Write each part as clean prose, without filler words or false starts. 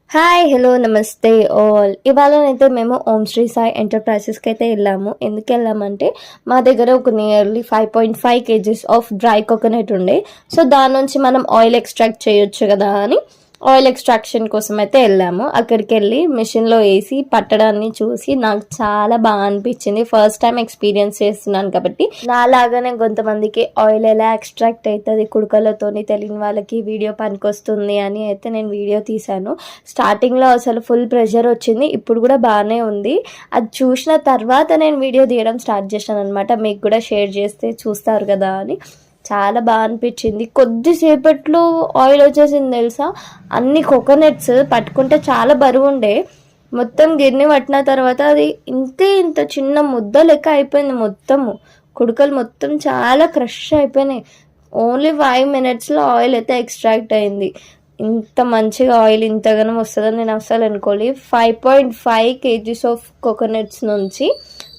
Hi hello నమస్తే all. ఇవాళనైతే మేము ఓం శ్రీ సాయి ఎంటర్ప్రైజెస్కి అయితే వెళ్ళాము. ఎందుకు వెళ్ళామంటే మా దగ్గర ఒక nearly 5.5 kgs of dry coconut ఉండే. సో దాని నుంచి మనం ఆయిల్ ఎక్స్ట్రాక్ట్ చేయొచ్చు కదా అని ఆయిల్ ఎక్స్ట్రాక్షన్ కోసం అయితే వెళ్ళాము. అక్కడికి వెళ్ళి మిషన్లో వేసి పట్టడాన్ని చూసి నాకు చాలా బాగా అనిపించింది. ఫస్ట్ టైం ఎక్స్పీరియన్స్ చేస్తున్నాను కాబట్టి నాలాగానే కొంతమందికి ఆయిల్ ఎలా ఎక్స్ట్రాక్ట్ అవుతుంది కుడుకలతోని తెలియని వాళ్ళకి వీడియో పనికొస్తుంది అని అయితే నేను వీడియో తీశాను. స్టార్టింగ్లో అసలు ఫుల్ ప్రెషర్ వచ్చింది, ఇప్పుడు కూడా బాగానే ఉంది. అది చూసిన తర్వాత నేను వీడియో తీయడం స్టార్ట్ చేశాను అనమాట. మీకు కూడా షేర్ చేస్తే చూస్తారు కదా అని. చాలా బాగా అనిపించింది. కొద్దిసేపట్లో ఆయిల్ వచ్చేసింది తెలుసా. అన్ని కోకోనట్స్ పట్టుకుంటే చాలా బరువు ఉండే, మొత్తం గిన్నె పట్టిన తర్వాత అది ఇంత చిన్న ముద్ద లెక్క అయిపోయింది. మొత్తము కుడుకలు మొత్తం చాలా క్రష్ అయిపోయినాయి. ఓన్లీ 5 minutesలో ఆయిల్ అయితే ఎక్స్ట్రాక్ట్ అయింది. ఇంత మంచిగా ఆయిల్ ఇంతగానో వస్తుందని నేను అసలు అనుకోలేదు. 5.5 kgs ఆఫ్ కోకోనట్స్ నుంచి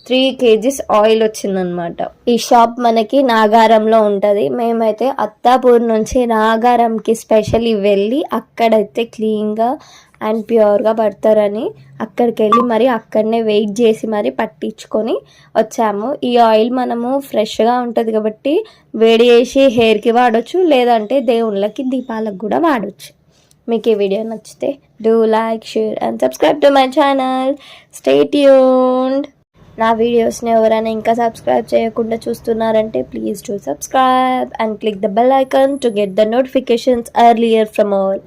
3 kgs ఆయిల్ వచ్చిందనమాట. ఈ షాప్ మనకి నాగారంలో ఉంటుంది. మేమైతే అత్తాపూర్ నుంచి నాగారంకి స్పెషల్లీ వెళ్ళి అక్కడైతే క్లీన్గా అండ్ ప్యూర్గా పడతారని అక్కడికి వెళ్ళి మరి అక్కడనే వెయిట్ చేసి మరి పట్టించుకొని వచ్చాము. ఈ ఆయిల్ మనము ఫ్రెష్గా ఉంటుంది కాబట్టి వేడి చేసి హెయిర్కి వాడచ్చు, లేదంటే దేవుళ్ళకి దీపాలకు కూడా వాడచ్చు. మీకు ఈ వీడియో నచ్చితే do like, share and subscribe to my channel. Stay tuned. నా వీడియోస్ని ఎవరైనా ఇంకా సబ్స్క్రైబ్ చేయకుండా చూస్తున్నారంటే please do subscribe and click the bell icon to get the notifications earlier from all.